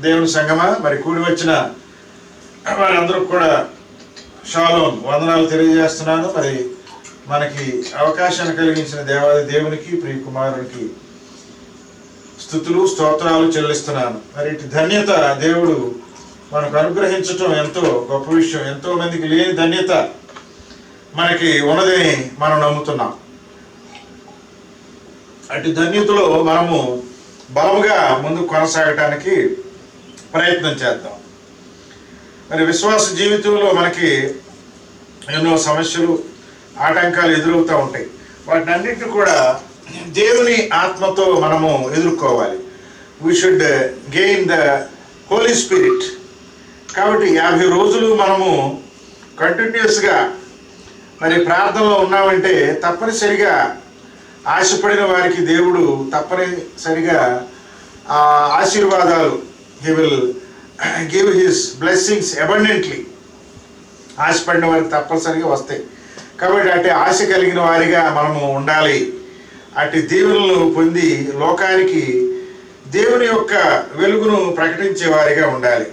దేవుని సంగమా, మరి కూడి వచ్చిన వారందరూ కూడా షాలోమ్ వందనాలు తెలియజేస్తున్నాను. మరి మనకి అవకాశాన్ని కలిగించిన దేవునికి ప్రియ కుమారునికి స్తుతులు స్తోత్రాలు చెల్లిస్తున్నాను. మరి ఇటు ధన్యత దేవుడు మనకు అనుగ్రహించటం ఎంతో గొప్ప విషయం. ఎంతో మందికి లేని ధన్యత మనకి ఉన్నదని మనం నమ్ముతున్నాం. అటు ధన్యతలో మనము బలముగా ముందుకు కొనసాగటానికి ప్రయత్నం చేద్దాం. మరి విశ్వాస జీవితంలో మనకి ఎన్నో సమస్యలు ఆటంకాలు ఎదురవుతూ ఉంటాయి. వాటిని అన్నింటినీ కూడా దేవుని ఆత్మతో మనము ఎదుర్కోవాలి. We should gain the Holy Spirit. కాబట్టి 50 రోజులు మనము కంటిన్యూస్గా మరి ప్రార్థనలో ఉన్నామంటే తప్పనిసరిగా ఆశపడిన వారికి దేవుడు తప్పనిసరిగా ఆశీర్వాదాలు he will give his blessings abundantly. ఆశపడిన వారికి తప్పనిసరిగా వస్తాయి. కాబట్టి అటు ఆశ కలిగిన వారిగా మనము ఉండాలి. అటు దీవెనలు పొంది లోకానికి దేవుని యొక్క వెలుగును ప్రకటించే వారిగా ఉండాలి.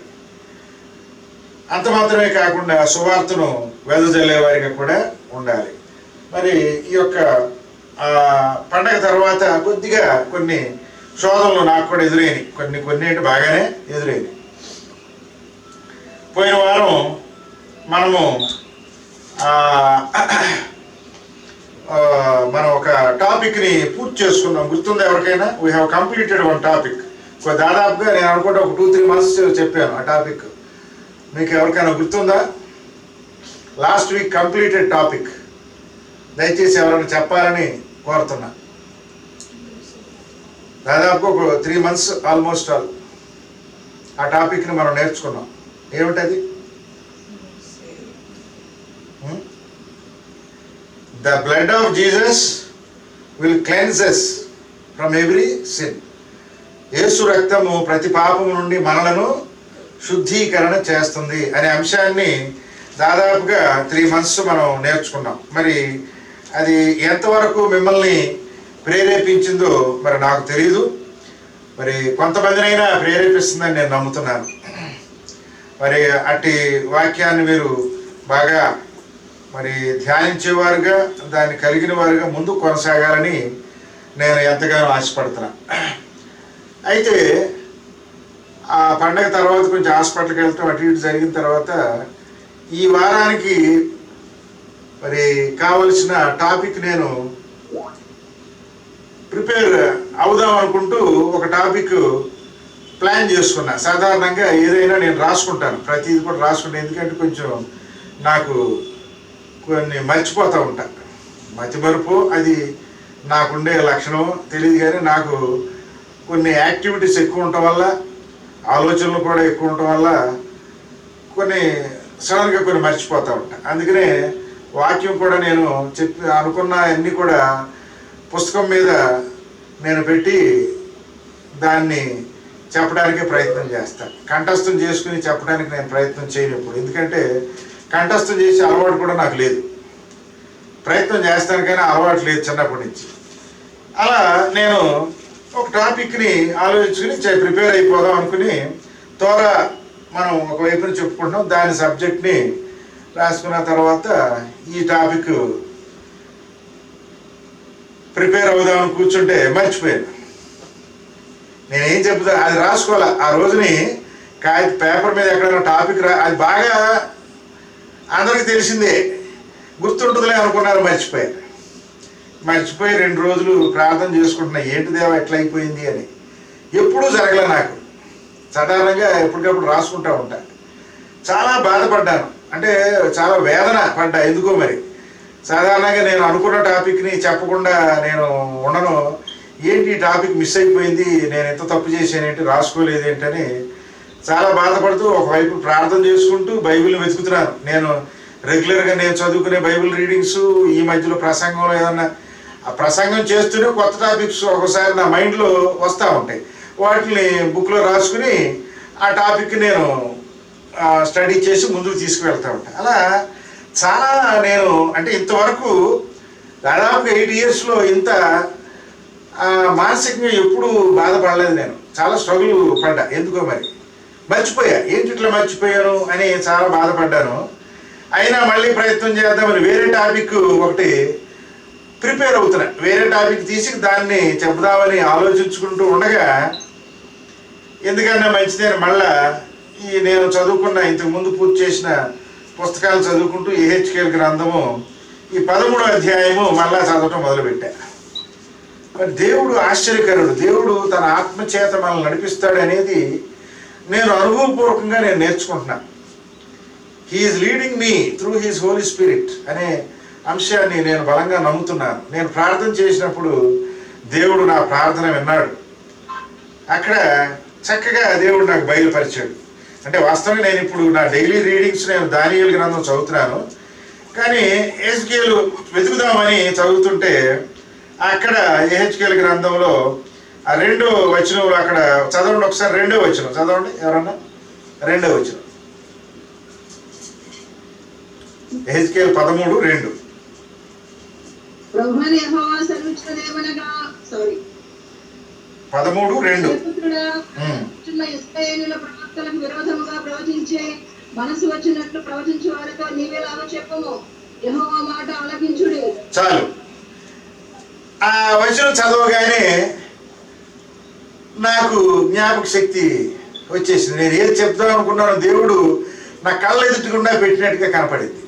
అంత మాత్రమే కాకుండా సువార్తను వెదజల్లే వారిగా కూడా ఉండాలి. మరి ఈ యొక్క పండగ తర్వాత కొద్దిగా కొన్ని శోధనలు నాకు కూడా ఎదురైనవి. కొన్ని బాగానే ఎదురైనవి. పోయిన వారం మనము మనం ఒక టాపిక్ని పూర్తి చేసుకున్నాం. గుర్తుందా ఎవరికైనా? We have completed one topic. దాదాపుగా నేను అనుకుంటే ఒక 2-3 months చెప్పాను ఆ టాపిక్. మీకు ఎవరికైనా గుర్తుందా? Last week completed topic. దయచేసి ఎవరైనా చెప్పాలని కోరుతున్నా. దాదాపు ఒక 3 months ఆల్మోస్ట్ ఆల్ ఆ టాపిక్ని మనం నేర్చుకున్నాం. ఏమిటది? The blood of Jesus will cleanse us from every sin. యేసు రక్తము ప్రతి పాపము నుండి మనలను శుద్ధీకరణ చేస్తుంది అనే అంశాన్ని దాదాపుగా 3 months మనం నేర్చుకున్నాం. మరి అది ఎంతవరకు మిమ్మల్ని ప్రేరేపించిందో మరి నాకు తెలియదు. మరి కొంతమందినైనా ప్రేరేపిస్తుందని నేను నమ్ముతున్నాను. మరి అట్టి వాక్యాన్ని మీరు బాగా మరి ధ్యానించేవారుగా, దాన్ని కలిగిన వారుగా ముందుకు కొనసాగాలని నేను ఎంతగానో ఆశపడుతున్నా. అయితే ఆ పండగ తర్వాత కొంచెం హాస్పిటల్కి వెళ్ళటం అటు ఇటు జరిగిన తర్వాత ఈ వారానికి మరి కావలసిన టాపిక్ నేను ప్రిపేర్ అవుదాం అనుకుంటూ ఒక టాపిక్ ప్లాన్ చేసుకున్నా. సాధారణంగా ఏదైనా నేను రాసుకుంటాను, ప్రతిదీ కూడా రాసుకుంటాను. ఎందుకంటే కొంచెం నాకు కొన్ని మర్చిపోతూ ఉంటాను. మతిమరుపు అది నాకుండే లక్షణం తెలియదు. కానీ నాకు కొన్ని యాక్టివిటీస్ ఎక్కువ ఉండటం వల్ల, ఆలోచనలు కూడా ఎక్కువ ఉండటం వల్ల కొన్ని సడన్గా కొన్ని మర్చిపోతూ ఉంటాను. అందుకనే వాక్యం కూడా నేను అనుకున్న అన్నీ కూడా పుస్తకం మీద నేను పెట్టి దాన్ని చెప్పడానికి ప్రయత్నం చేస్తాను. కంఠస్థం చేసుకుని చెప్పడానికి నేను ప్రయత్నం చేయను ఎప్పుడు. ఎందుకంటే కంఠస్థం చేసే అలవాటు కూడా నాకు లేదు. ప్రయత్నం చేస్తాను కానీ అలవాటు లేదు చిన్నప్పటి నుంచి. అలా నేను ఒక టాపిక్ని ఆలోచించుకుని ప్రిపేర్ అయిపోదాం అనుకుని త్వరగా మనం ఒకవైపున చెప్పుకుంటున్నాం. దాని సబ్జెక్ట్ని రాసుకున్న తర్వాత ఈ టాపిక్ ప్రిపేర్ అవుదామని కూర్చుంటే మర్చిపోయాను. నేనేం చెప్తా అది రాసుకోవాలా. ఆ రోజుని పేపర్ మీద ఎక్కడైనా టాపిక్ అది బాగా అందరికీ తెలిసిందే, గుర్తుంటుందిలే అనుకున్నారు. మర్చిపోయి 2 రోజులు ప్రార్థన చేసుకుంటున్నా, ఏంటి దేవా ఎట్లా అయిపోయింది అని. ఎప్పుడూ జరగలే నాకు. సాధారణంగా ఎప్పటికప్పుడు రాసుకుంటూ ఉంటా. చాలా బాధపడ్డాను, అంటే చాలా వేదన పడ్డా. ఎందుకో మరి సాధారణంగా నేను అనుకున్న టాపిక్ని చెప్పకుండా నేను ఉండను. ఏంటి ఈ టాపిక్ మిస్ అయిపోయింది, నేను ఎంత తప్పు చేశానేంటి, రాసుకోలేదు ఏంటని చాలా బాధపడుతూ ఒకవైపు ప్రార్థన చేసుకుంటూ బైబిల్ని వెతుకుతున్నాను. నేను రెగ్యులర్గా నేను చదువుకునే బైబిల్ రీడింగ్స్, ఈ మధ్యలో ప్రసంగంలో ఏదన్నా ఆ ప్రసంగం చేస్తూనే కొత్త టాపిక్స్ ఒకసారి నా మైండ్లో వస్తూ ఉంటాయి. వాటిని బుక్లో రాసుకుని ఆ టాపిక్ నేను స్టడీ చేసి ముందుకు తీసుకువెళ్తూ ఉంటాను. అలా చాలా నేను అంటే ఇంతవరకు దాదాపుగా 8 yearsలో ఇంత మానసికంగా ఎప్పుడు బాధపడలేదు. నేను చాలా స్ట్రగుల్ పడ్డా. ఎందుకో మరి మర్చిపోయా. ఏంటి ఇట్లా మర్చిపోయాను అని చాలా బాధపడ్డాను. అయినా మళ్ళీ ప్రయత్నం చేద్దామని వేరే టాపిక్ ఒకటి ప్రిపేర్ అవుతున్నా. వేరే టాపిక్ తీసి దాన్ని చెప్దామని ఆలోచించుకుంటూ ఉండగా ఎందుకన్నా మంచిదని మళ్ళా నేను చదువుకున్న ఇంతకుముందు పూర్తి చేసిన పుస్తకాలు చదువుకుంటూ యెహెజ్కేలు గ్రంథము ఈ 13వ అధ్యాయము మళ్ళా చదవటం మొదలుపెట్టా. మరి దేవుడు ఆశ్చర్యకరుడు. దేవుడు తన ఆత్మచేత మనల్ని నడిపిస్తాడు అనేది నేను అనుభవపూర్వకంగా నేర్చుకుంటున్నా. He's leading me through his Holy Spirit అనే అంశాన్ని నేను బలంగా నమ్ముతున్నాను. నేను ప్రార్థన చేసినప్పుడు దేవుడు నా ప్రార్థన విన్నాడు. అక్కడ చక్కగా దేవుడు నాకు బయలుపరిచాడు. అంటే వాస్తవంగా నేను ఇప్పుడు నా డైలీ రీడింగ్స్ నేను దానియేలు గ్రంథం చదువుతున్నాను. కానీ యెహెజ్కేలు వెతుకుదామని చదువుతుంటే అక్కడ యెహెజ్కేలు గ్రంథంలో ఆ 2వ వచనంలో అక్కడ చదవండి ఒకసారి. 2వ వచనం చదవండి ఎవరన్నా. 2వ వచనం యెహెజ్కేలు 13:2. ప్రభువైన యెహోవా సెలవిచ్చినదేమనగా 13:2. ఇశ్రాయేలీయుల ప్రవక్తలకు విరోధముగా ప్రవచించే మనసు వచ్చినట్లు ప్రవచించే వారితో నీవేలాగో చెప్పము. యెహోవా మాట ఆలకించుడి. చాలు. ఆ వచనం చదవగానే నాకు జ్ఞాపక శక్తి వచ్చేసింది. నేను ఏది చెప్తాను అనుకున్నాను దేవుడు నా కళ్ళ ఎదుటికుండా పెట్టినట్టుగా కనపడింది.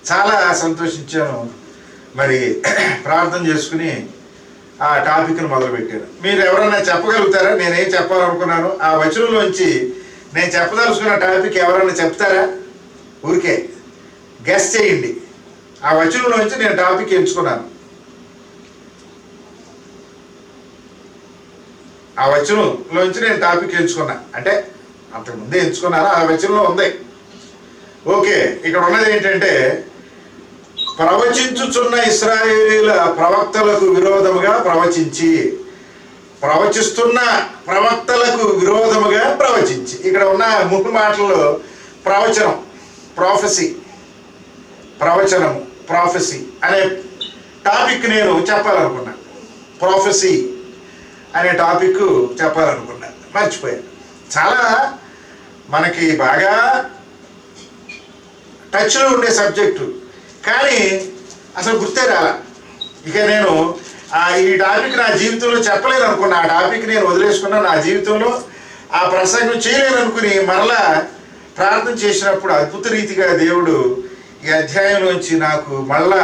చాలా సంతోషించాను. మరి ప్రార్థన చేసుకుని ఆ టాపిక్ను మొదలుపెట్టాను. మీరు ఎవరైనా చెప్పగలుగుతారా నేనేం చెప్పాలనుకున్నాను? ఆ వచనంలోంచి నేను చెప్పదలుచుకున్న టాపిక్ ఎవరైనా చెప్తారా? ఊరికే గెస్ చేయండి. ఆ వచనంలోంచి నేను టాపిక్ ఎంచుకున్నాను. ఆ వచనంలోంచి నేను టాపిక్ ఎంచుకున్నా. అంటే అంతకుముందే ఎంచుకున్నాను, ఆ వచనంలో ఉంది. ఓకే, ఇక్కడ ఉన్నది ఏంటంటే ప్రవచించుచున్న ఇశ్రాయేలీయుల ప్రవక్తలకు విరోధముగా ప్రవచిస్తున్న ప్రవక్తలకు విరోధముగా ప్రవచించి. ఇక్కడ ఉన్న ముఖ్య మాటల్లో ప్రవచనం, ప్రాఫెసీ అనే టాపిక్ నేను చెప్పాలనుకున్నా. ప్రాఫెసీ అనే టాపిక్ చెప్పాలనుకున్నా, మర్చిపోయాను. చాలా మనకి బాగా టచ్లో ఉండే సబ్జెక్టు, కానీ అసలు గుర్తే రాలా. ఇక నేను ఈ టాపిక్ నా జీవితంలో చెప్పలేను అనుకున్నా. ఆ టాపిక్ నేను వదిలేసుకున్నా. నా జీవితంలో ఆ ప్రసంగం చేయలేను అనుకుని మరలా ప్రార్థన చేసినప్పుడు అద్భుత రీతిగా దేవుడు ఈ అధ్యాయంలోంచి నాకు మళ్ళా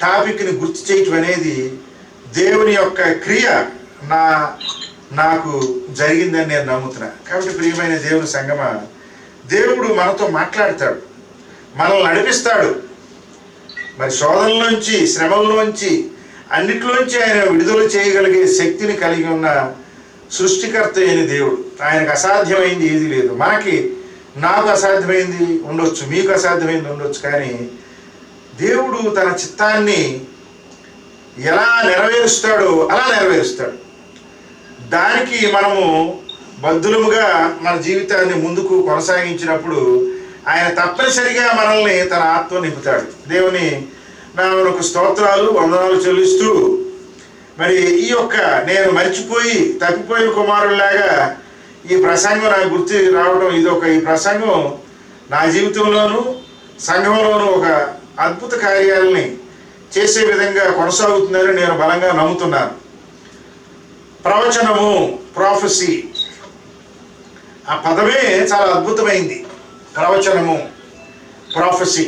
టాపిక్ని గుర్తు చేయటం అనేది దేవుని యొక్క క్రియ నాకు జరిగిందని నేను నమ్ముతున్నా. కాబట్టి ప్రియమైన దేవుని సంగమా, దేవుడు మనతో మాట్లాడతాడు, మనల్ని నడిపిస్తాడు. మరి శోధనలోంచి, శ్రమల్లోంచి, అన్నిట్లోంచి ఆయన విడుదల చేయగలిగే శక్తిని కలిగి ఉన్న సృష్టికర్త అయిన దేవుడు. ఆయనకు అసాధ్యమైంది ఏది లేదు. నాకు అసాధ్యమైంది ఉండొచ్చు, మీకు అసాధ్యమైంది ఉండొచ్చు, కానీ దేవుడు తన చిత్తాన్ని ఎలా నెరవేరుస్తాడో అలా నెరవేరుస్తాడు. దానికి మనము బద్ధులముగా మన జీవితాన్ని ముందుకు కొనసాగించినప్పుడు ఆయన తప్పనిసరిగా మనల్ని తన ఆత్మ నింపుతాడు. దేవుని నామమునకు స్తోత్రాలు, వందనాలు చెల్లిస్తూ మరి ఈ యొక్క నేను మర్చిపోయి తప్పిపోయిన కుమారుల్లాగా ఈ ప్రసంగం నాకు గుర్తు రావడం, ఈ ప్రసంగం నా జీవితంలోనూ సంఘంలోనూ ఒక అద్భుత కార్యాలని చేసే విధంగా కొనసాగుతుందని నేను బలంగా నమ్ముతున్నాను. ప్రవచనము, ప్రాఫెసీ, ఆ పదమే చాలా అద్భుతమైంది. ప్రవచనము, ప్రాఫెసీ.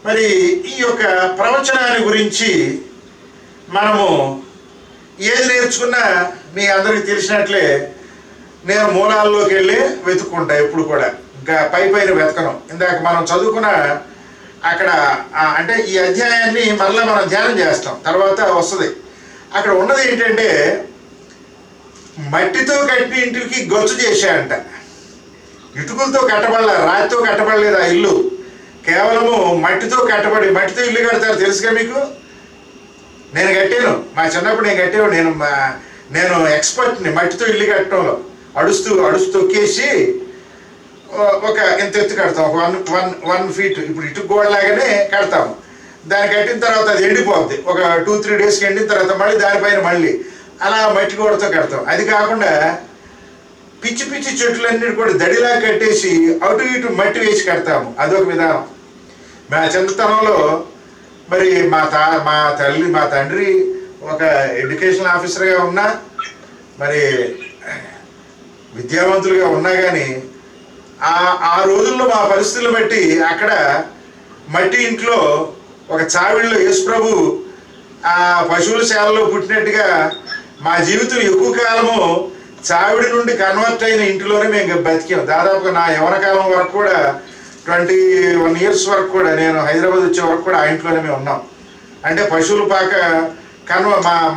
మరి ఈ యొక్క ప్రవచనాన్ని గురించి మనము ఏది నేర్చుకున్నా మీ అందరికీ తెలిసినట్లే నేను మూలాల్లోకి వెళ్ళి వెతుక్కుంటా. ఎప్పుడు కూడా ఇంకా పైన వెతకను. ఇందాక మనం చదువుకున్న అక్కడ అంటే ఈ అధ్యాయాన్ని మళ్ళీ మనం ధ్యానం చేస్తాం, తర్వాత వస్తుంది. అక్కడ ఉన్నది ఏంటంటే మట్టితో కట్టిన ఇంటికి గొచ్చు చేశాడంట. ఇటుకలతో కట్టబడలే, రాతితో కట్టబడలేదు ఆ ఇల్లు. కేవలము మట్టితో మట్టితో ఇల్లు కడతారు తెలుసుగా మీకు. నేను కట్టాను, మా చిన్నప్పుడు నేను కట్టాను. నేను ఎక్స్పర్ట్ని మట్టితో ఇల్లు కట్టడంలో. అడుస్తూ తొక్కేసి ఒక ఇంత ఎత్తు కడతాం, ఒక 1 ఫీట్. ఇప్పుడు ఇటుక గోడలాగానే కడతాము. దాన్ని కట్టిన తర్వాత అది ఎండిపోద్ది. ఒక 2-3 డేస్కి ఎండిన తర్వాత మళ్ళీ దానిపైన మళ్ళీ అలా మట్టి గోడతో కడతాం. అది కాకుండా పిచ్చి పిచ్చి చెట్లన్నీ కూడా దడిలా కట్టేసి అటు ఇటు మట్టి వేసి కడతాము. అదొక విధానం. మా చిన్నతనంలో మరి మా తండ్రి ఒక ఎడ్యుకేషన్ ఆఫీసర్గా ఉన్నా, మరి విద్యావంతులుగా ఉన్నా కానీ ఆ రోజుల్లో మా పరిస్థితులు బట్టి అక్కడ మట్టి ఇంట్లో ఒక చావిడిలో యేసుప్రభు ఆ పశువుల శాలలో పుట్టినట్టుగా మా జీవితం ఎక్కువ కాలము చావిడి నుండి కన్వర్ట్ అయిన ఇంటిలోనే మేము బతికాం. దాదాపుగా నా యవన కాలం వరకు కూడా 21 years వరకు కూడా నేను హైదరాబాద్ వచ్చే వరకు కూడా ఆ ఇంట్లోనే మేము ఉన్నాం. అంటే పశువుల పాక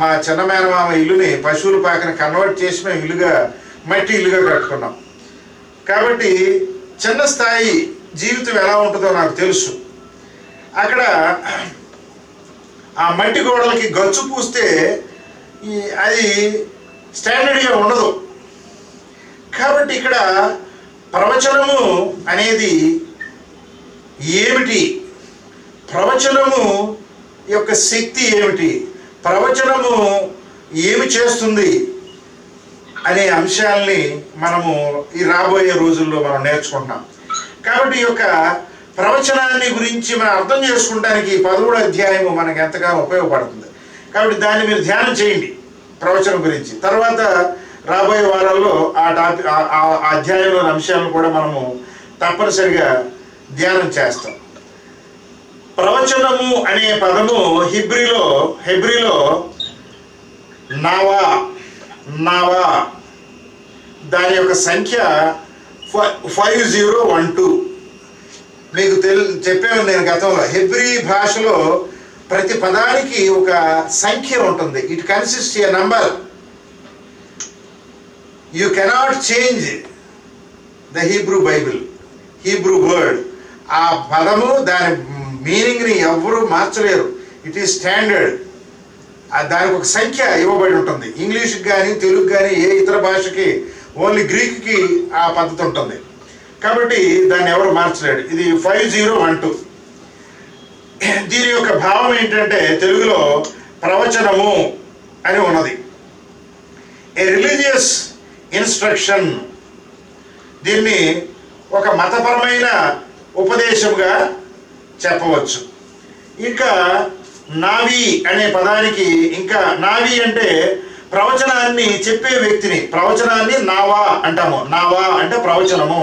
మా చిన్న మేనమామ ఇల్లుని పశువుల పాకని కన్వర్ట్ చేసి మేము మట్టి ఇల్లుగా కట్టుకున్నాం. కాబట్టి చిన్న స్థాయి జీవితం ఎలా ఉంటుందో నాకు తెలుసు. అక్కడ ఆ మట్టి గోడలకి గచ్చు పూస్తే అది స్టాండర్డ్గా ఉండదు. కాబట్టి ఇక్కడ ప్రవచనము అనేది ఏమిటి, ప్రవచనము యొక్క శక్తి ఏమిటి, ప్రవచనము ఏమి చేస్తుంది అనే అంశాలని మనము ఈ రాబోయే రోజుల్లో మనం నేర్చుకుంటాం. కాబట్టి ఈ యొక్క ప్రవచనాన్ని గురించి మనం అర్థం చేసుకోవడానికి 13వ అధ్యాయము మనకు ఎంతగానో ఉపయోగపడుతుంది. కాబట్టి దాన్ని మీరు ధ్యానం చేయండి ప్రవచనం గురించి. తర్వాత రాబోయే వారాల్లో ఆ అధ్యాయంలోని అంశాలను కూడా మనము తప్పనిసరిగా ధ్యానం చేస్తాం. ప్రవచనము అనే పదము హెబ్రీలో నావా దాని యొక్క సంఖ్య 5012. మీకు చెప్పాను నేను గతంలో. హెబ్రీ భాషలో ప్రతి పదానికి ఒక సంఖ్య ఉంటుంది. It consist A number. You cannot change the Hebrew Bible, Hebrew word. ఆ పదము దాని మీనింగ్ని ఎవరు మార్చలేరు. It is standard. దానికి ఒక సంఖ్య ఇవ్వబడి ఉంటుంది. ఇంగ్లీష్కి కానీ తెలుగు కానీ ఏ ఇతర భాషకి, ఓన్లీ గ్రీక్కి ఆ పద్ధతి ఉంటుంది. కాబట్టి దాన్ని ఎవరు మార్చలేడు. ఇది 5012. దీని యొక్క భావం ఏంటంటే తెలుగులో ప్రవచనము అని ఉన్నది. ఏ రిలీజియస్ ఇన్స్ట్రక్షన్. దీన్ని ఒక మతపరమైన ఉపదేశంగా చెప్పవచ్చు. ఇంకా నావి అనే పదానికి, ఇంకా నావి అంటే ప్రవచనాన్ని చెప్పే వ్యక్తిని, ప్రవచనాన్ని నావా అంటాము. నావా అంటే ప్రవచనము.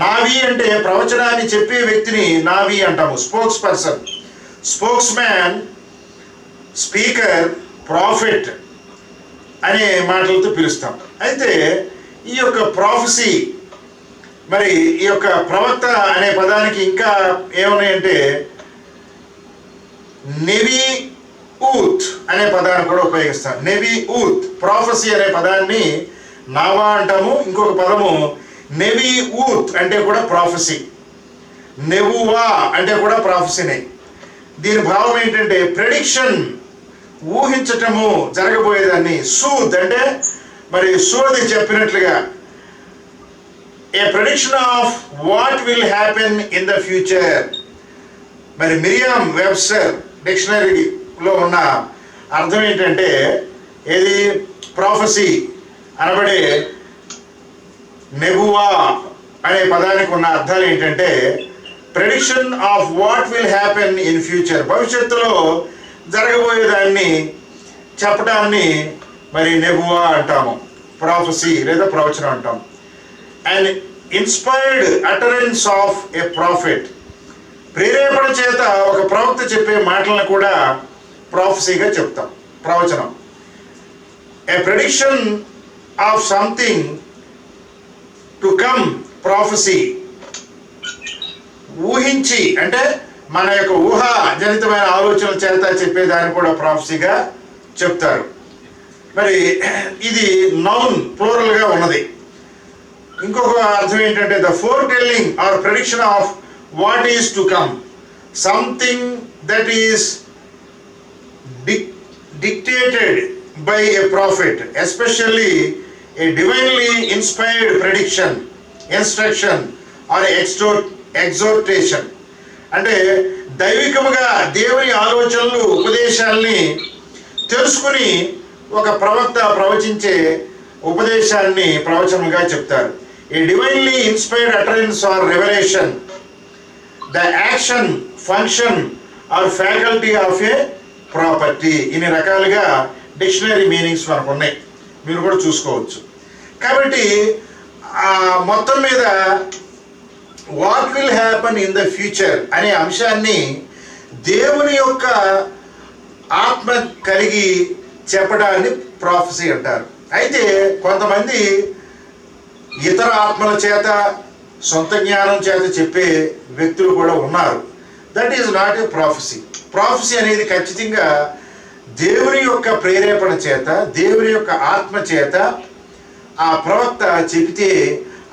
నావి అంటే ప్రవచనాన్ని చెప్పే వ్యక్తిని నావి అంటాము. Spokes person, spokes man, speaker, profit అనే మాటలతో పిలుస్తాం. అయితే ఈ యొక్క ప్రాఫెసీ, మరి ఈ యొక్క ప్రవక్త అనే పదానికి ఇంకా ఏమున్నాయంటే నెవి ఊత్ అనే పదాన్ని కూడా ఉపయోగిస్తాం. నెవి ఊత్. ప్రాఫెసీ అనే పదాన్ని నావా అంటాము. ఇంకొక పదము నెవి ఊత్ అంటే కూడా ప్రాఫెసీ. నెవువా అంటే కూడా ప్రాఫెసీనే. దీని భావం ఏంటంటే ప్రెడిక్షన్, ఊహించటము, జరగబోయేదాన్ని. సూద్ అంటే మరి సోది చెప్పినట్లుగా. A prediction of what will happen in the future. మరి మిరియాం వెబ్స్టర్ డిక్షనరీలో ఉన్న అర్థం ఏంటంటే, ఏది ప్రాఫెసీ అనబడే నెబువా అనే పదానికి ఉన్న అర్థాలు ఏంటంటే prediction of what will happen in future. భవిష్యత్తులో జరగబోయేదాన్ని చెప్పడాన్ని మరి నెబువా అంటాము, ప్రాఫెసీ లేదా ప్రవచనం అంటాం. And inspired utterance of A profit. ప్రేరేపణ చేత ఒక ప్రవక్త చెప్పే మాటలను కూడా ప్రాఫెసీగా చెప్తాం, ప్రవచనం. A prediction of something to come, prophecy. ఊహించి అంటే మన యొక్క ఊహా జనితమైన ఆలోచనల చేత చెప్పేదాన్ని కూడా ప్రాఫెసీగా చెప్తారు. మరి ఇది నౌన్, ప్లూరల్గా ఉన్నది. ఇంకొక అర్థం ఏంటంటే the foretelling or prediction of what is to come, something that is dictated by a prophet, especially a divinely inspired prediction, instruction or exhortation. అంటే దైవికముగా దేవుని ఆలోచనలు, ఉపదేశాలని తెలుసుకుని ఒక ప్రవక్త ప్రవచించే ఉపదేశాన్ని ప్రవచనంగా చెప్తారు. A divinely inspired utterance or revolution, the action, function or faculty of a property. ఇన్ని రకాలుగా డిక్షనరీ మీనింగ్స్ మనకు ఉన్నాయి, మీరు కూడా చూసుకోవచ్చు. కాబట్టి మొత్తం మీద what will happen in the future అనే అంశాన్ని దేవుని యొక్క ఆత్మ కలిగి చెప్పడాన్ని ప్రాఫెసీ అంటారు. అయితే కొంతమంది ఇతర ఆత్మల చేత, సొంత జ్ఞానం చేత చెప్పే వ్యక్తులు కూడా ఉన్నారు. That is not a prophecy. Prophecy అనేది ఖచ్చితంగా దేవుని యొక్క ప్రేరేపణ చేత, దేవుని యొక్క ఆత్మ చేత ఆ ప్రవక్త చెబితే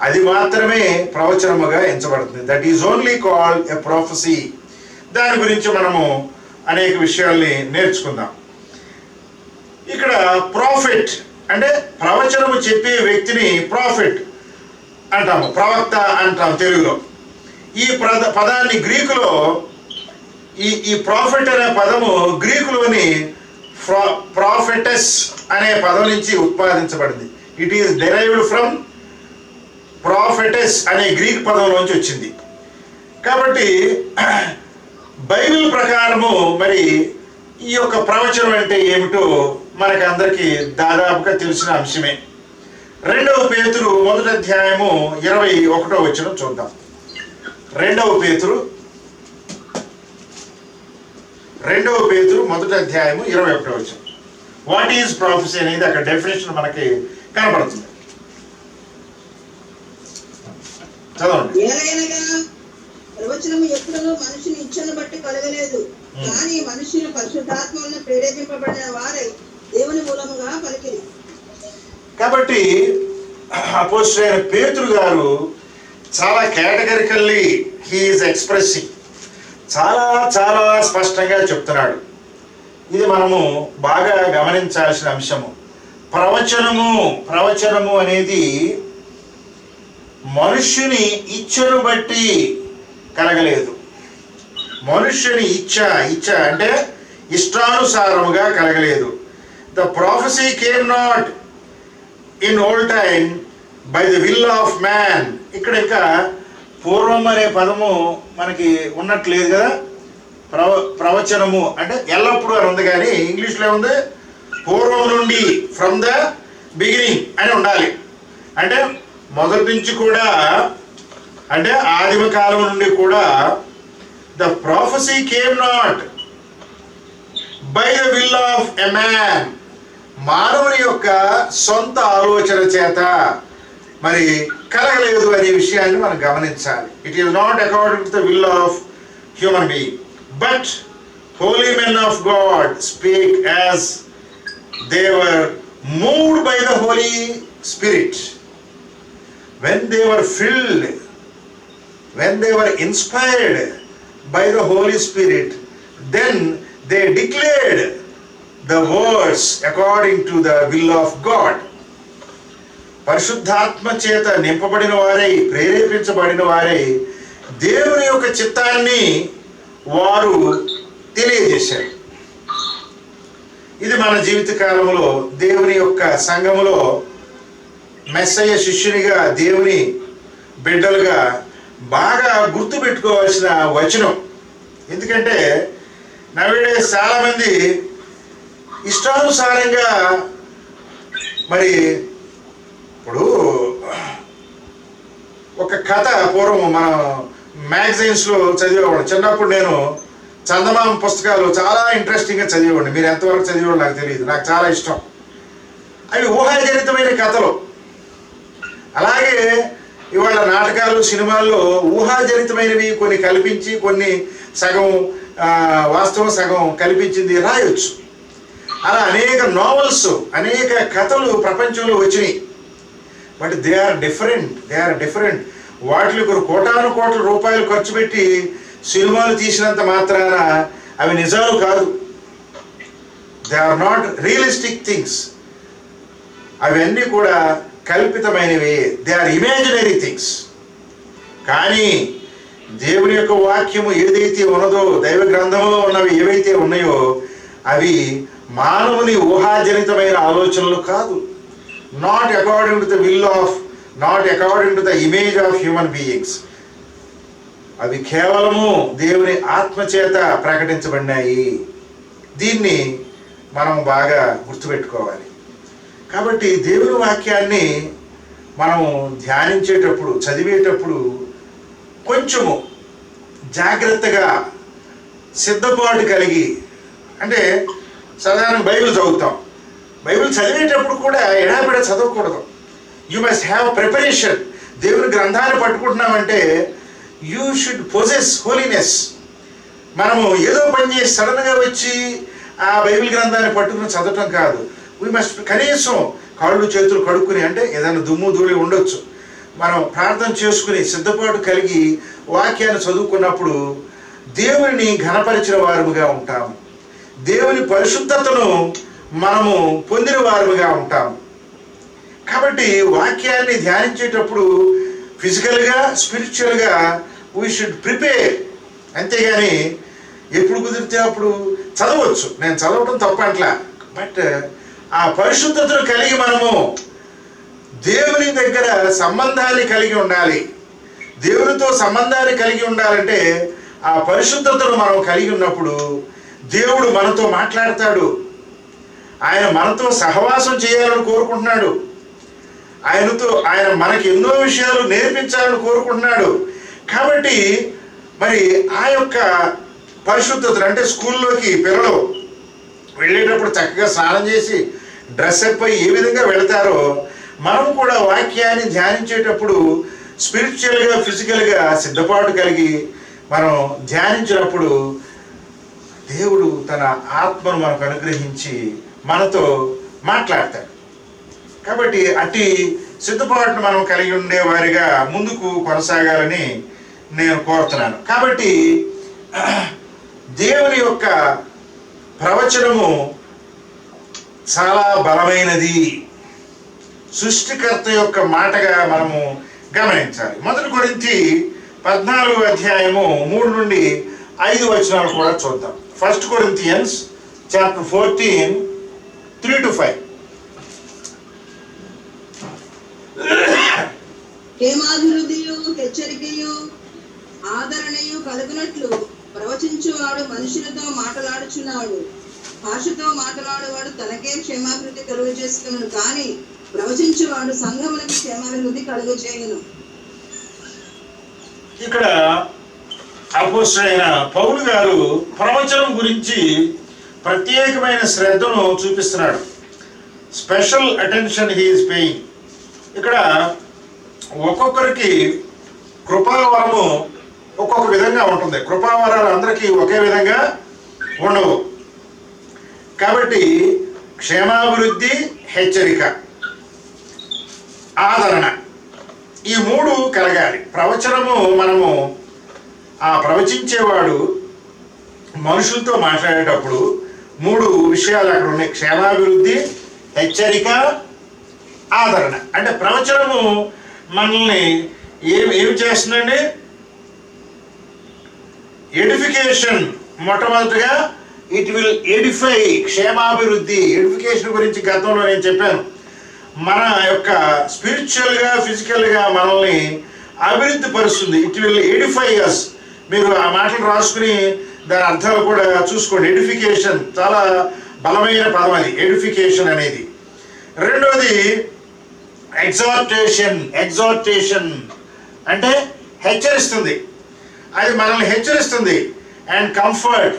అది మాత్రమే ప్రవచనముగా ఎంచబడుతుంది. That is only called a prophecy. దాని గురించి మనము అనేక విషయాల్ని నేర్చుకుందాం. ఇక్కడ ప్రాఫిట్ అంటే ప్రవచనము చెప్పే వ్యక్తిని ప్రాఫిట్ అంటాము, ప్రవక్త అంటాం తెలుగులో. ఈ పదాన్ని గ్రీకులో ఈ ప్రాఫిట్ అనే పదము గ్రీకులోని ప్రాఫిటెస్ అనే పదం నుంచి ఉత్పాదించబడింది. ఇట్ ఈస్ డెరైవ్డ్ ఫ్రమ్ ప్రాఫిటెస్ అనే గ్రీక్ పదంలోంచి వచ్చింది. కాబట్టి బైబిల్ ప్రకారము మరి ఈ యొక్క ప్రవచనం అంటే ఏమిటో మనకు అందరికీ దాదాపుగా తెలిసిన అంశమే. 2వ పేతురు 1వ అధ్యాయము 21వ వచనం చూద్దాం. 2వ పేతురు 1వ అధ్యాయము 21వ వచనం. వాట్ ఈజ్ ప్రాఫెసీ అనేది అక్కడ డెఫినేషన్ మనకి కనబడుతుంది. చదవండి. ప్రవచనము ఎప్పుడూ మనుషుని ఇచ్చను బట్టి కలగలేదు, కానీ మనుషులు పరిశుద్ధాత్మలను ప్రేరేపింపబడిన వారై దేవుని మూలముగా పలికిరి. కాబట్టి అపోస్తలుడైన పేతురు గారు చాలా కేటగరికల్లీ హీ ఈజ్ ఎక్స్ప్రెసింగ్, చాలా చాలా స్పష్టంగా చెప్తున్నాడు. ఇది మనము బాగా గమనించాల్సిన అంశము. ప్రవచనము అనేది మనుష్యుని ఇచ్చను బట్టి కలగలేదు. మనుష్యుని ఇచ్చ అంటే ఇష్టానుసారముగా కలగలేదు. The prophecy came not in old time by the will of man. ఇక్కడ ఇంకా పూర్వం అనే పదము మనకి ఉన్నట్లేదు కదా. ప్రవచనము అంటే ఎల్లప్పుడూ అని ఉంది, కానీ ఇంగ్లీష్లో ఉంది పూర్వం నుండి, ఫ్రమ్ ద బిగినింగ్ అని ఉండాలి. అంటే మొదటి నుంచి కూడా, అంటే ఆదిమ కాలం నుండి కూడా the prophecy came not by the will of a man. మానవుని యొక్క సొంత ఆలోచన చేత మరి కలగలేదు అనే విషయాన్ని మనం గమనించాలి. It is not according to the will of human being, but holy men of God speak as they were moved by the Holy Spirit. When they were filled, when they were inspired by the Holy Spirit, then they declared the words according to the will of God. పరిశుద్ధాత్మ చేత నింపబడిన వారై, ప్రేరేపించబడిన వారై దేవుని యొక్క చిత్తాన్ని వారు తెలియజేశారు. ఇది మన జీవిత కాలంలో దేవుని యొక్క సంఘములో మెస్సయ్య శిష్యునిగా, దేవుని బిడ్డలుగా బాగా గుర్తుపెట్టుకోవాల్సిన వచనం. ఎందుకంటే నవేడేస్ చాలామంది ఇష్టానుసారంగా మరి ఇప్పుడు ఒక కథ పూర్వం మనం మ్యాగజైన్స్లో చదివేవాడు. చిన్నప్పుడు నేను చందమామ పుస్తకాలు చాలా ఇంట్రెస్టింగ్గా చదివేవాడిని. మీరు ఎంతవరకు చదివేవాడు నాకు తెలియదు, నాకు చాలా ఇష్టం. అవి ఊహాజనితమైన కథలు. అలాగే ఇవాళ నాటకాలు, సినిమాల్లో ఊహాజనితమైనవి కొన్ని కల్పించి, కొన్ని సగం వాస్తవం సగం కల్పించింది రాయొచ్చు. అలా అనేక నోవెల్స్, అనేక కథలు ప్రపంచంలో వచ్చినాయి. But they are different. వాటికి కోటాను కోట్ల రూపాయలు ఖర్చు పెట్టి సినిమాలు తీసినంత మాత్రాన అవి నిజాలు కాదు. They are not realistic things. అవన్నీ కూడా కల్పితమైనవి. They are imaginary things. కానీ దేవుని యొక్క వాక్యము ఏదైతే ఉన్నదో, దైవ గ్రంథంలో ఉన్నవి ఏవైతే ఉన్నాయో అవి మానవుని ఊహాజనితమైన ఆలోచనలు కాదు. not according to the will of, not according to the image of human beings. అవి కేవలము దేవుని ఆత్మచేత ప్రకటించబడినాయి. దీన్ని మనం బాగా గుర్తుపెట్టుకోవాలి. కాబట్టి దేవుని వాక్యాన్ని మనము ధ్యానించేటప్పుడు, చదివేటప్పుడు కొంచెము జాగ్రత్తగా సిద్ధపాటు కలిగి, అంటే సాధారణ బైబిల్ చదువుతాం, బైబిల్ చదివేటప్పుడు కూడా ఎడాపెడ చదవకూడదు. You must have preparation. దేవుని గ్రంథాన్ని పట్టుకుంటున్నామంటే యూ షుడ్ పొజెస్ హోలీనెస్. మనము ఏదో పని చేసి సడన్గా వచ్చి ఆ బైబిల్ గ్రంథాన్ని పట్టుకుని చదవటం కాదు. వీ మస్ట్ కనీసం కాళ్ళు చేతులు కడుక్కుని, అంటే ఏదైనా దుమ్ము ధూళి ఉండొచ్చు, మనం ప్రార్థన చేసుకుని సిద్ధపాటు కలిగి వాక్యాన్ని చదువుకున్నప్పుడు దేవుని ఘనపరిచిన వారుగా ఉంటాము. దేవుని పరిశుద్ధతను మనము పొందిన వారుగా ఉంటాము. కాబట్టి వాక్యాన్ని ధ్యానించేటప్పుడు ఫిజికల్గా, స్పిరిచువల్గా వీ షుడ్ ప్రిపేర్. అంతేగాని ఎప్పుడు కుదిరితే అప్పుడు చదవచ్చు. నేను చదవటం తప్పట్లా, బట్ ఆ పరిశుద్ధతను కలిగి మనము దేవుని దగ్గర సంబంధాన్ని కలిగి ఉండాలి. దేవునితో సంబంధాన్ని కలిగి ఉండాలంటే ఆ పరిశుద్ధతను మనం కలిగి ఉన్నప్పుడు దేవుడు మనతో మాట్లాడతాడు. ఆయన మనతో సహవాసం చేయాలని కోరుకుంటున్నాడు. ఆయన మనకి ఎన్నో విషయాలు నేర్పించాలని కోరుకుంటున్నాడు. కాబట్టి మరి ఆ యొక్క పరిశుద్ధతను, అంటే స్కూల్లోకి పిల్లలు వెళ్ళేటప్పుడు చక్కగా స్నానం చేసి డ్రెస్ అప్ అయ్యి ఏ విధంగా వెళతారో, మనం కూడా వాక్యాన్ని ధ్యానించేటప్పుడు స్పిరిచువల్గా, ఫిజికల్గా సిద్ధపాటు కలిగి మనం ధ్యానించినప్పుడు దేవుడు తన ఆత్మను మనకు అనుగ్రహించి మనతో మాట్లాడతాడు. కాబట్టి అట్టి సిద్ధపాటును మనం కలిగి ఉండేవారిగా ముందుకు కొనసాగాలని నేను కోరుతున్నాను. కాబట్టి దేవుని యొక్క ప్రవచనము చాలా బలమైనది, సృష్టికర్త యొక్క మాటగా మనము గమనించాలి. 1 కొరింథీ 14వ అధ్యాయము 3 నుండి 5 వచనాలు కూడా చూద్దాం. 1 Corinthians chapter 14, 3 to 5. క్షేమాభివృద్ధియు, హెచ్చరికయు, ఆదరణయు కలుగునట్లు ప్రవచించువాడు మనుషులతో మాట్లాడుచున్నాడు. భాషతో మాట్లాడేవాడు తనకే క్షేమాభివృద్ధి కలుగు చేసుకున్నాడు, కానీ ప్రవచించువాడు సంఘములకు క్షేమాభివృద్ధి కలుగు చేయను. ఇక్కడ అపోస్తలుడైన పౌలు గారు ప్రవచనం గురించి ప్రత్యేకమైన శ్రద్ధను చూపిస్తున్నాడు. Special attention he is paying. ఇక్కడ ఒక్కొక్కరికి కృపావరము ఒక్కొక్క విధంగా ఉంటుంది. కృపావరాలు అందరికీ ఒకే విధంగా ఉండవు. కాబట్టి క్షేమాభివృద్ధి, హెచ్చరిక, ఆదరణ, ఈ 3 కలగాలి. ప్రవచనము మనము ఆ ప్రవచించేవాడు మనుషులతో మాట్లాడేటప్పుడు 3 విషయాలు అక్కడ ఉన్నాయి. క్షేమాభివృద్ధి, హెచ్చరిక, ఆదరణ. అంటే ప్రవచనము మనల్ని ఏమి చేస్తుందండి? ఎడిఫికేషన్. మొట్టమొదటిగా ఇట్ విల్ ఎడిఫై, క్షేమాభివృద్ధి. ఎడిఫికేషన్ గురించి గతంలో నేను చెప్పాను. మన యొక్క స్పిరిచువల్గా, ఫిజికల్గా మనల్ని అభివృద్ధి పరుస్తుంది. ఇట్ విల్ ఎడిఫై అస్. మీరు ఆ మాటలు రాసుకుని దాని అర్థాలు కూడా చూసుకోండి. ఎడిఫికేషన్ చాలా బలమైన పదం అది, ఎడిఫికేషన్ అనేది. రెండోది ఎగ్జార్టేషన్. ఎగ్జార్టేషన్ అంటే హెచ్చరిస్తుంది, అది మనల్ని హెచ్చరిస్తుంది. అండ్ కంఫర్ట్,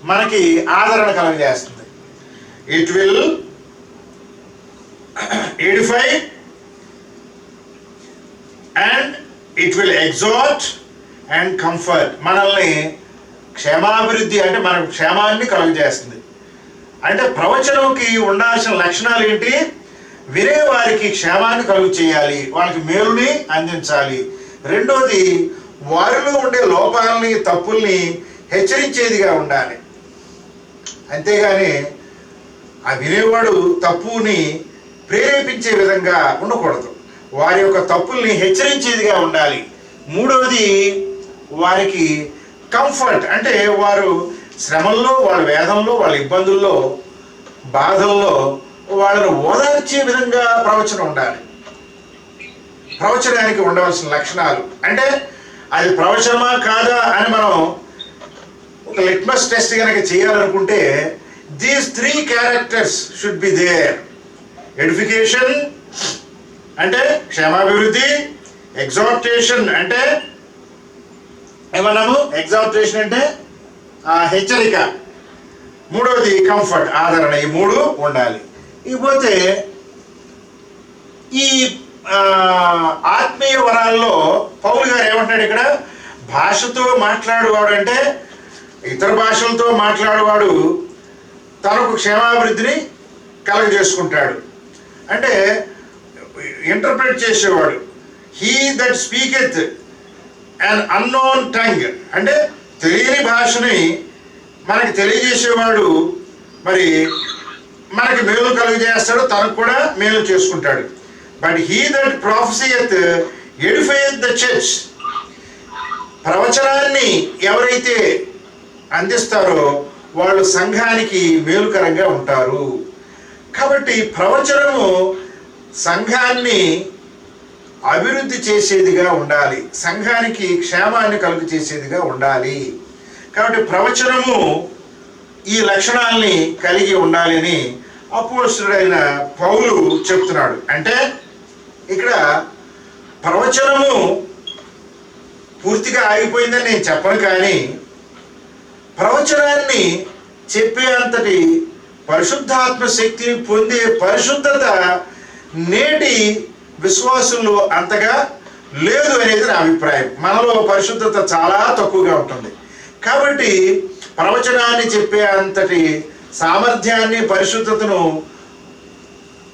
మనకి ఆదరణ కలుగజేస్తుంది. It will edify and it will exhort and comfort. మనల్ని క్షేమాభివృద్ధి అంటే మనకు క్షేమాన్ని కలుగజేస్తుంది. అంటే ప్రవచనంకి ఉండాల్సిన లక్షణాలు ఏంటి? వినేవారికి క్షేమాన్ని కలుగు చేయాలి, వాళ్ళకి మేలుని అందించాలి. రెండోది వారిలో ఉండే లోపాలని, తప్పుల్ని హెచ్చరించేదిగా ఉండాలి. అంతేగాని ఆ వినేవాడు తప్పుని ప్రేరేపించే విధంగా ఉండకూడదు. వారి యొక్క తప్పుల్ని హెచ్చరించేదిగా ఉండాలి. మూడవది వారికి కంఫర్ట్, అంటే వారు శ్రమల్లో, వాళ్ళ వేదంలో, వాళ్ళ ఇబ్బందుల్లో, బాధల్లో వాళ్ళను ఓదార్చే విధంగా ప్రవచనం ఉండాలి. ప్రవచనానికి ఉండవలసిన లక్షణాలు అంటే అది ప్రవచనమా కాదా అని మనం ఒక లిట్మస్ టెస్ట్ కనుక చేయాలనుకుంటే these 3 characters should be there. Edification అంటే క్షేమాభివృద్ధి, ఎగ్జార్టేషన్ అంటే ఏమన్నాము, ఎగ్జార్టేషన్ అంటే హెచ్చరిక, మూడవది కంఫర్ట్ ఆదరణ. ఈ 3 ఉండాలి. ఇకపోతే ఈ ఆత్మీయ వరాల్లో పౌలు గారు ఏమంటాడు ఇక్కడ, భాషతో మాట్లాడువాడు అంటే ఇతర భాషలతో మాట్లాడువాడు తనకు క్షేమాభివృద్ధిని కలగజేసుకుంటాడు. అంటే ఇంటర్ప్రిట్ చేసేవాడు. He that speaketh an unknown tongue అంటే తెలియని భాషని మనకి తెలియజేసేవాడు మరి మనకి మేలు కలుగజేస్తాడు, తనకు కూడా మేలు చేసుకుంటాడు. But he that prophesieth edifieth the church. ప్రవచనాన్ని ఎవరైతే అందిస్తారో వాళ్ళు సంఘానికి మేలుకరంగా ఉంటారు. కాబట్టి ప్రవచనము సంఘాన్ని అభివృద్ధి చేసేదిగా ఉండాలి, సంఘానికి క్షేమాన్ని కలుగు చేసేదిగా ఉండాలి. కాబట్టి ప్రవచనము ఈ లక్షణాలని కలిగి ఉండాలి అని అపోస్తలుడైన పౌలు చెప్తున్నాడు. అంటే ఇక్కడ ప్రవచనము పూర్తిగా ఆగిపోయిందని నేను చెప్పను, కానీ ప్రవచనాన్ని చెప్పే అంతటి పరిశుద్ధాత్మ శక్తిని పొందే పరిశుద్ధత నేటి విశ్వాసంలో అంతగా లేదు అనేది నా అభిప్రాయం. మనలో పరిశుద్ధత చాలా తక్కువగా ఉంటుంది. కాబట్టి ప్రవచనాన్ని చెప్పే అంతటి సామర్థ్యాన్ని, పరిశుద్ధతను